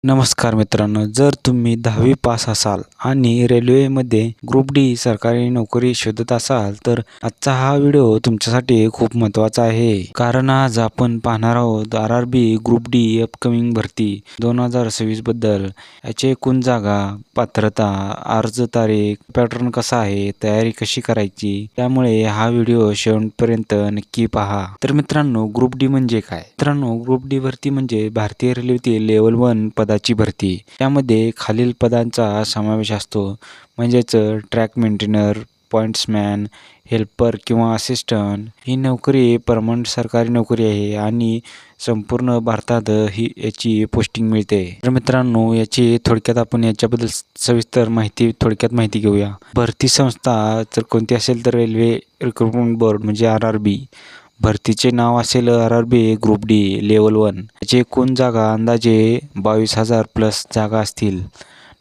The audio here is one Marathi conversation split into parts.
नमस्कार मित्रांनो, जर तुम्ही 10वी पास असाल आणि रेल्वेमध्ये ग्रुप डी सरकारी नोकरी शोधत असाल तर आजचा हा व्हिडिओ तुमच्यासाठी खूप महत्त्वाचा आहे. कारण आज आपण पाहणार आहोत RRB ग्रुप डी अपकमिंग भरती 2026 बद्दल. याचे एकूण जागा, पात्रता, अर्ज तारीख, पॅटर्न कसा आहे, तयारी कशी करायची, त्यामुळे हा व्हिडिओ शेवटपर्यंत नक्की पहा. तर मित्रांनो, ग्रुप डी म्हणजे काय? मित्रांनो, ग्रुप डी भरती म्हणजे भारतीय रेल्वेतील लेव्हल 1 पदाची भरती. त्यामध्ये खालील पदांचा समावेश असतो, म्हणजेच ट्रॅक मेंटेनर, पॉइंट्समॅन, हेल्पर किंवा असिस्टंट. ही नोकरी परमनंट सरकारी नोकरी आहे आणि संपूर्ण भारतात याची पोस्टिंग मिळते. तर मित्रांनो, याची थोडक्यात आपण याच्याबद्दल सविस्तर थोडक्यात माहिती घेऊया. भरती संस्था जर कोणती असेल तर रेल्वे रिक्रुटमेंट बोर्ड म्हणजे RRB. भरतीचे नाव असेल RRB ग्रुप डी लेवल 1. याची एकूण जागा अंदाजे 22,000 प्लस जागा असतील.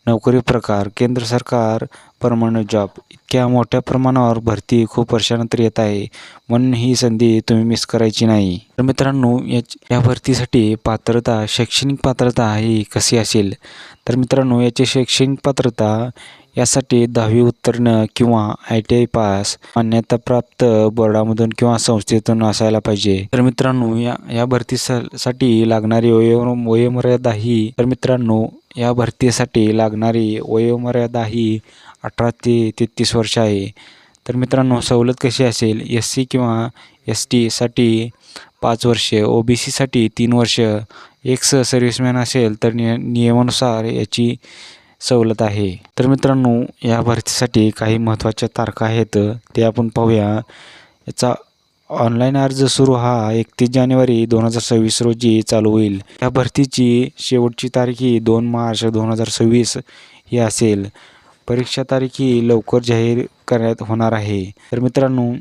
नोकरी प्रकार केंद्र सरकार परमनंट जॉब. इतक्या मोठ्या प्रमाणावर भरती खूप वर्षानंतर येत आहे, म्हणून ही संधी तुम्ही मिस करायची नाही. तर मित्रांनो, या भरतीसाठी पात्रता, शैक्षणिक पात्रता ही कशी असेल? तर मित्रांनो, याची शैक्षणिक पात्रता यासाठी 10वी उत्तीर्ण किंवा ITI पास, मान्यताप्राप्त बोर्डामधून किंवा संस्थेतून असायला पाहिजे. तर मित्रांनो, या भरतीसाठी लागणारी वयोमर्यादा ही या भरतीसाठी लागणारी वयोमर्यादा ही 18 ते 33 वर्ष आहे. तर मित्रांनो, सवलत कशी असेल? SC किंवा ST साठी 5 वर्षे, OBC साठी 3 वर्ष, एक्स सर्व्हिसमॅन असेल तर नियमानुसार याची सवलत आहे. तर मित्रांनो, या भरतीसाठी काही महत्त्वाच्या तारखा आहेत, ते आपण पाहूया. याचा ऑनलाईन अर्ज सुरू 31 जानेवारी 2026 रोजी चालू होईल. या भरतीची शेवटची तारीख ही 2 मार्च 2026 ही असेल. परीक्षा तारीख ही लवकर जाहीर करण्यात होणार आहे. तर मित्रांनो,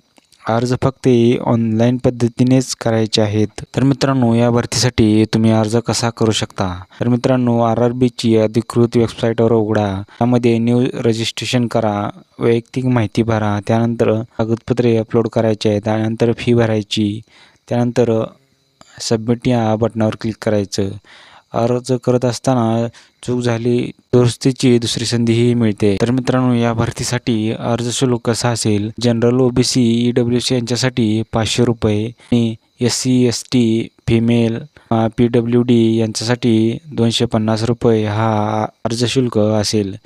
अर्ज फक्त ऑनलाईन पद्धतीनेच करायचे आहेत. तर मित्रांनो, या भरतीसाठी तुम्ही अर्ज कसा करू शकता? तर मित्रांनो, RRBची अधिकृत वेबसाईटवर उघडा. त्यामध्ये न्यू रजिस्ट्रेशन करा, वैयक्तिक माहिती भरा, त्यानंतर कागदपत्रे अपलोड करायचे आहेत, त्यानंतर फी भरायची, त्यानंतर सबमिट या बटनावर क्लिक करायचं. अर्ज करत असताना चूक झाली दुरुस्तीची दुसरी संधीही मिळते. तर मित्रांनो, या भरतीसाठी अर्ज शुल्क कसा असेल? जनरल, OBC, EWC यांच्यासाठी 500 रुपये आणि SC, ST, फिमेल, PWD यांच्यासाठी 250 रुपये हा अर्ज शुल्क असेल.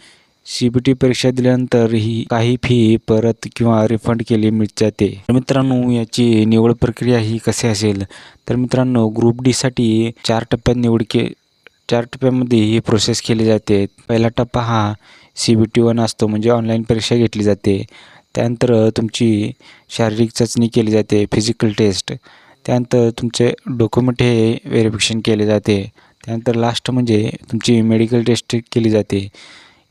CBT परीक्षा दिल्यानंतर ही काही फी परत किंवा रिफंड केली जाते. तर मित्रांनो, याची निवड प्रक्रिया ही कशी असेल? तर मित्रांनो, ग्रुप डी साठी 4 टप्प्यात 4 टप्प्यामध्ये ही प्रोसेस केली जाते. पहिला टप्पा हा CBT 1 असतो, म्हणजे ऑनलाईन परीक्षा घेतली जाते. त्यानंतर तुमची शारीरिक चाचणी केली जाते, फिजिकल टेस्ट. त्यानंतर तुमचे डॉक्युमेंट हे व्हेरिफिकेशन केले जाते. त्यानंतर लास्ट म्हणजे तुमची मेडिकल टेस्ट केली जाते.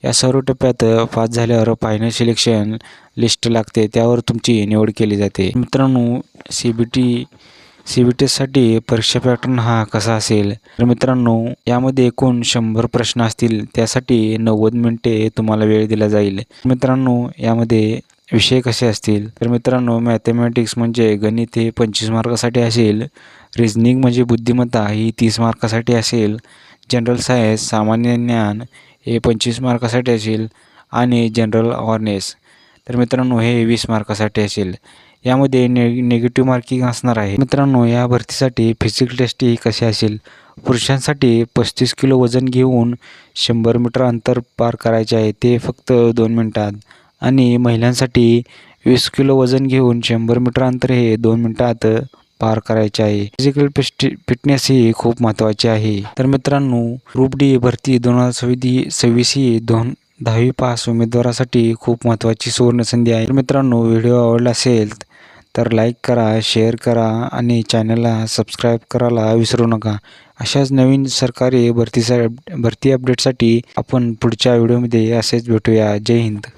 या सर्व टप्प्यात पास झाल्यावर फायनल सिलेक्शन लिस्ट लागते, त्यावर तुमची निवड केली जाते. मित्रांनो, CBTसाठी परीक्षा पॅटर्न हा कसा असेल? तर मित्रांनो, यामध्ये एकूण 100 प्रश्न असतील. त्यासाठी 90 मिनिटे तुम्हाला वेळ दिला जाईल. मित्रांनो, यामध्ये विषय कसे असतील? तर मित्रांनो, मॅथमॅटिक्स म्हणजे गणित हे 25 मार्कासाठी असेल. रिझनिंग म्हणजे बुद्धिमत्ता ही 30 मार्कासाठी असेल. जनरल सायन्स सामान्य ज्ञान हे 25 मार्कासाठी असेल आणि जनरल अवेअरनेस तर मित्रांनो हे 20 मार्कासाठी असेल. यामध्ये निगेटिव्ह मार्किंग असणार आहे. मित्रांनो, या भरतीसाठी फिजिकल टेस्ट ही कशी असेल? पुरुषांसाठी 35 किलो वजन घेऊन 100 मीटर अंतर पार करायचे आहे, ते फक्त 2 मिनिटात. आणि महिलांसाठी 20 किलो वजन घेऊन 100 मीटर अंतर हे 2 मिनिटात पार करायचे आहे. फिजिकल फिटनेस ही खूप महत्त्वाची आहे. तर मित्रांनो, ग्रुप डी भरती 2026 ही 10वी पास उमेदवारासाठी खूप महत्त्वाची सुवर्णसंधी आहे. तर मित्रांनो, व्हिडिओ आवडला असेल तर लाईक करा, शेअर करा आणि चॅनलला सबस्क्राईब करायला विसरू नका. अशाच नवीन सरकारी भरती अपडेटसाठी आपण पुढच्या व्हिडिओमध्ये असेच भेटूया. जय हिंद.